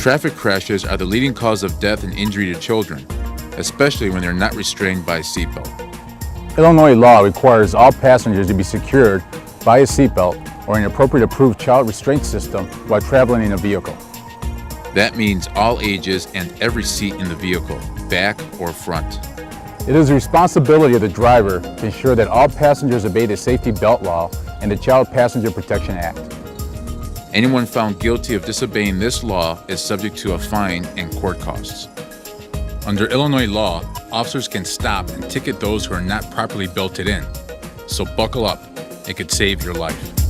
Traffic crashes are the leading cause of death and injury to children, especially when they're not restrained by a seatbelt. Illinois law requires all passengers to be secured by a seatbelt or an appropriate approved child restraint system while traveling in a vehicle. That means all ages and every seat in the vehicle, back or front. It is the responsibility of the driver to ensure that all passengers obey the safety belt law and the Child Passenger Protection Act. Anyone found guilty of disobeying this law is subject to a fine and court costs. Under Illinois law, officers can stop and ticket those who are not properly belted in. So buckle up, it could save your life.